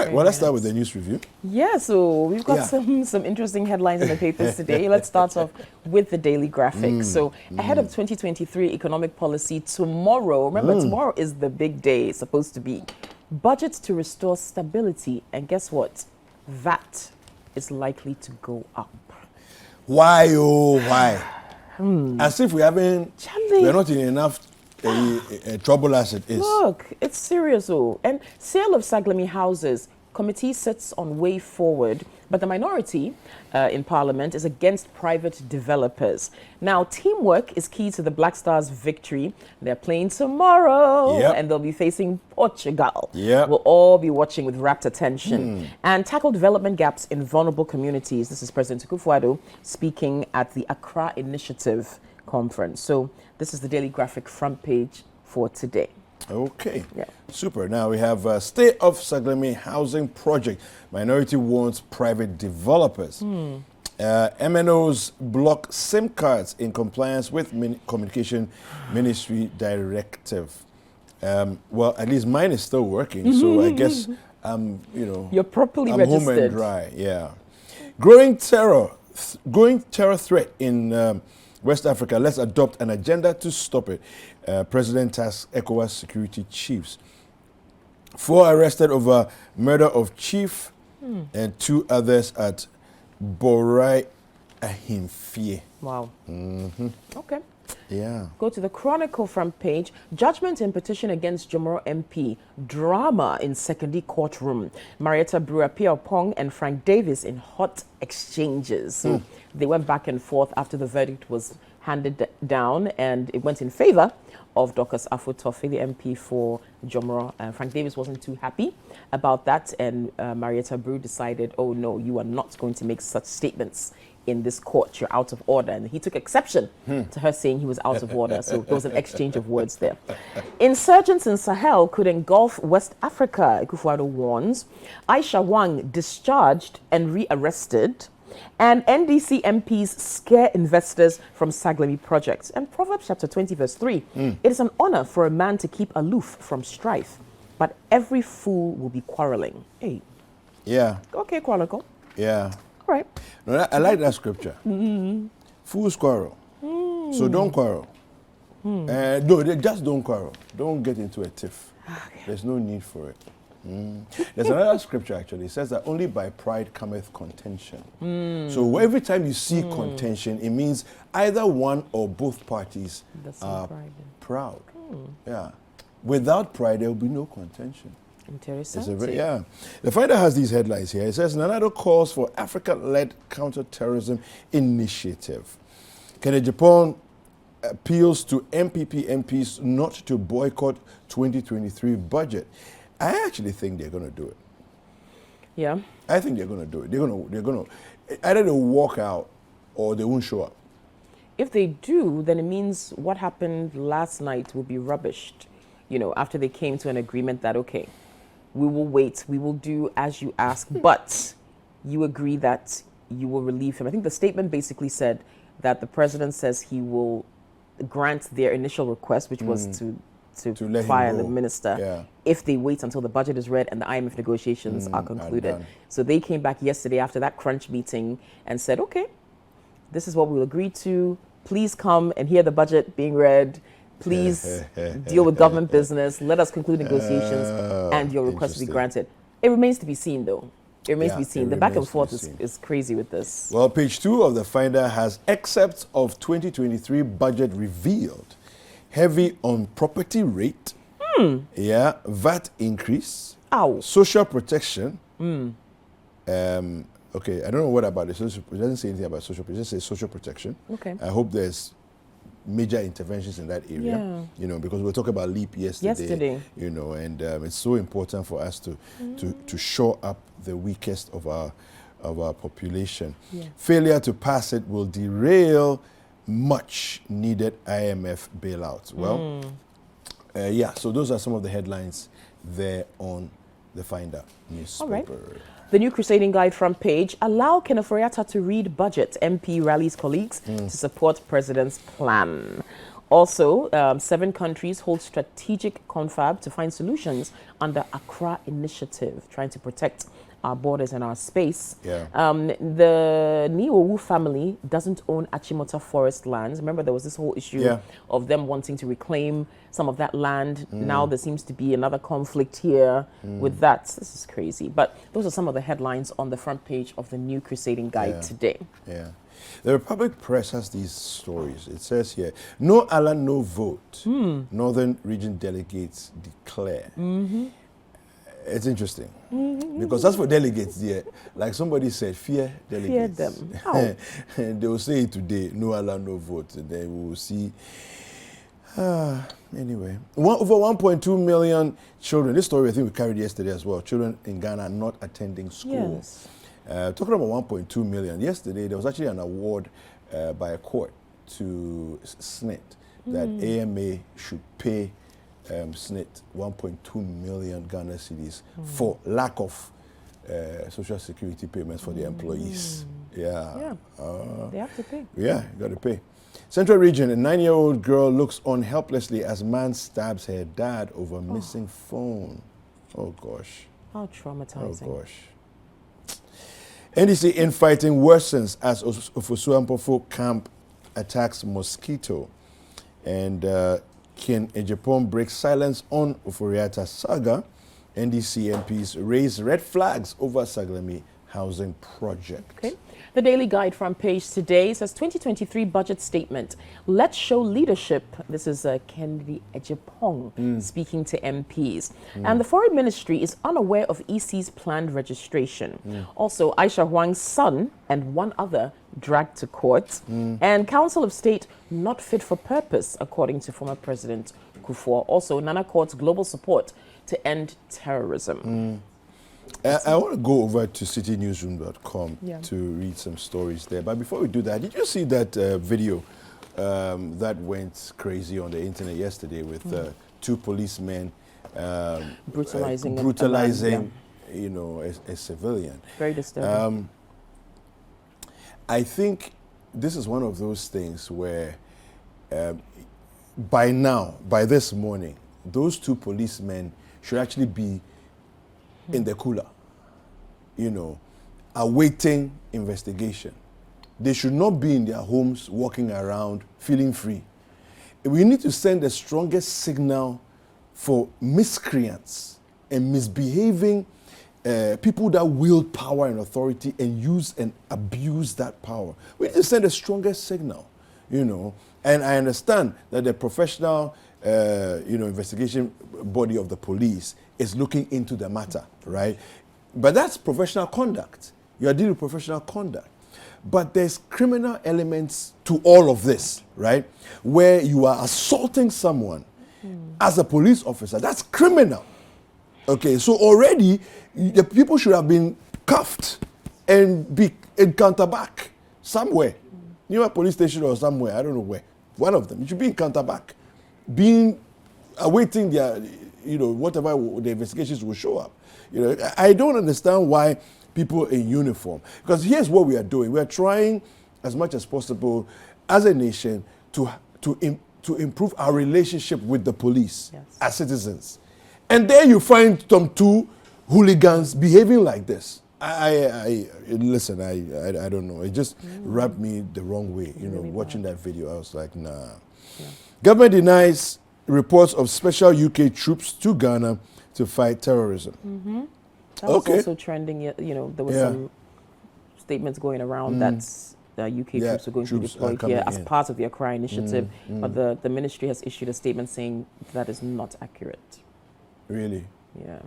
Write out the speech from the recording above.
right, well, let's start with the news review. Yeah, so we've got some interesting headlines in the papers today. Let's start off with the daily graphic. So ahead of 2023 economic policy tomorrow, remember tomorrow is the big day, it's supposed to be. Budgets to restore stability, and guess what? VAT is likely to go up. Why, oh, why? As if we're not in enough trouble as it is. Look, it's serious, and sale of Saglami houses, committee sits on way forward, but the minority in Parliament is against private developers. Now, teamwork is key to the Black Stars' victory. They're playing tomorrow, and they'll be facing Portugal. We'll all be watching with rapt attention. And tackle development gaps in vulnerable communities. This is President Akufo-Addo speaking at the Accra Initiative Conference. So this is the Daily Graphic front page for today. Okay, super. Now we have Stay Off Saglami Housing Project. Minority wants private developers. MNOs block SIM cards in compliance with Communication Ministry Directive. Well, at least mine is still working, so I guess you're properly registered. Home and dry. Growing terror threat in West Africa. Let's adopt an agenda to stop it. President tasks ECOWAS security chiefs. 4 arrested over murder of chief and 2 others at Borai Ahimfie. Wow. Okay. Yeah. Go to the Chronicle front page. Judgment in petition against Jomoro MP. Drama in Sekondi courtroom. Marietta Brewer, Pia Pong, and Frank Davis in hot exchanges. So they went back and forth after the verdict was handed down, and it went in favor of Dorcas Afo-Toffee, the MP for Jomoro. Frank Davis wasn't too happy about that, and Marietta Brewer decided, oh no, you are not going to make such statements in this court, you're out of order. And he took exception to her saying he was out of order. So there was an exchange of words there. Insurgents in Sahel could engulf West Africa, Akufo-Addo warns. Aisha Huang discharged and rearrested. And NDC MPs scare investors from Saglami projects. And Proverbs chapter 20 verse 3, it is an honor for a man to keep aloof from strife, but every fool will be quarreling. Hey. Yeah. Okay, Chronicle. Yeah. Right. No, I like that scripture. Fools quarrel. So don't quarrel. No, just don't quarrel. Don't get into a tiff. Okay. There's no need for it. There's another scripture actually. It says that only by pride cometh contention. So every time you see contention, it means either one or both parties are proud. Yeah. Without pride, there will be no contention. Interesting. The Finder has these headlines here. It says, Nanado calls for Africa-led counter-terrorism initiative. Kenneth Japan appeals to MPP MPs not to boycott 2023 budget. I actually think they're going to do it. Yeah. I think they're going to do it. They're going to either they'll walk out or they won't show up. If they do, then it means what happened last night will be rubbished. After they came to an agreement that, okay, we will wait, we will do as you ask, but you agree that you will relieve him. I think the statement basically said that the president says he will grant their initial request, which was to fire the minister, if they wait until the budget is read and the IMF negotiations are concluded. So they came back yesterday after that crunch meeting and said, okay, this is what we'll agree to. Please come and hear the budget being read. Please deal with government business. Let us conclude negotiations and your request will be granted. It remains to be seen, though. It remains to be seen. The back and forth is crazy with this. Well, page 2 of the Finder has excerpts of 2023 budget revealed. Heavy on property rate. VAT increase. Social protection. Okay, I don't know what about this. It doesn't say anything about social protection. It just says social protection. Okay. I hope there's major interventions in that area, because we were talking about LEAP yesterday. And it's so important for us to shore up the weakest of our population. Failure to pass it will derail much needed IMF bailout. Well, so those are some of the headlines there on the Finder newspaper. All right. The New Crusading Guide front page, allow Keneforiata to read budget. MP rallies colleagues to support president's plan. Also, 7 countries hold strategic confab to find solutions under Accra Initiative, trying to protect our borders and our space. Yeah. The Niowu family doesn't own Achimota forest lands. Remember, there was this whole issue of them wanting to reclaim some of that land. Now there seems to be another conflict here with that. This is crazy. But those are some of the headlines on the front page of the New Crusading Guide today. Yeah. The Republic Press has these stories. It says here, no Alan, no vote. Northern region delegates declare. It's interesting because as for delegates there, like somebody said, fear delegates. Fear them. And they will say it today, no Alan, no vote. And then we will see. Anyway, over 1.2 million children. This story I think we carried yesterday as well. Children in Ghana not attending school. Yes. Talking about 1.2 million. Yesterday there was actually an award by a court to SNIT that AMA should pay SNIT 1.2 million Ghana cedis for lack of social security payments for the employees. Yeah. They have to pay. Yeah, you got to pay. Central Region, a 9-year-old girl looks on helplessly as man stabs her dad over missing phone. Oh gosh. How traumatizing. Oh gosh. NDC infighting worsens as Ofosuampofo camp attacks mosquito. And Ken Ejapon breaks silence on Oforiata saga. NDC MPs raise red flags over Saglemi housing project. Okay. The Daily Guide front page today says 2023 budget statement. Let's show leadership. This is Kennedy Ejapong speaking to MPs. And the Foreign Ministry is unaware of EC's planned registration. Also, Aisha Huang's son and one other dragged to court. And Council of State not fit for purpose, according to former President Kufuor. Also, Nana Court's global support to end terrorism. I want to go over to citynewsroom.com to read some stories there. But before we do that, did you see that video that went crazy on the internet yesterday with 2 policemen brutalizing you know, a civilian? Very disturbing. I think this is one of those things where by now, by this morning, those 2 policemen should actually be in the cooler, you know, awaiting investigation. They should not be in their homes walking around feeling free. We need to send the strongest signal for miscreants and misbehaving people that wield power and authority and use and abuse that power. We need to send the strongest signal, you know. And I understand that the professional, you know, investigation body of the police is looking into the matter, right? But that's professional conduct. You are dealing with professional conduct. But there's criminal elements to all of this, right? Where you are assaulting someone as a police officer. That's criminal. Okay, so already the people should have been cuffed and be in counterback somewhere. Near a police station or somewhere, I don't know where. One of them. You should be in counterback. Awaiting their, you know, whatever the investigations will show up. You know, I don't understand why people in uniform, because here's what we are doing. We are trying as much as possible as a nation to improve our relationship with the police as citizens. And there you find some 2 hooligans behaving like this. Listen, I don't know. It just rubbed me the wrong way, you know, watching that video. I was like, nah. Yeah. Government denies reports of special UK troops to Ghana to fight terrorism. That was also trending. You know, there was some statements going around that UK troops are going to be deployed here as part of the Accra Initiative. But the ministry has issued a statement saying that is not accurate. Really? Yeah.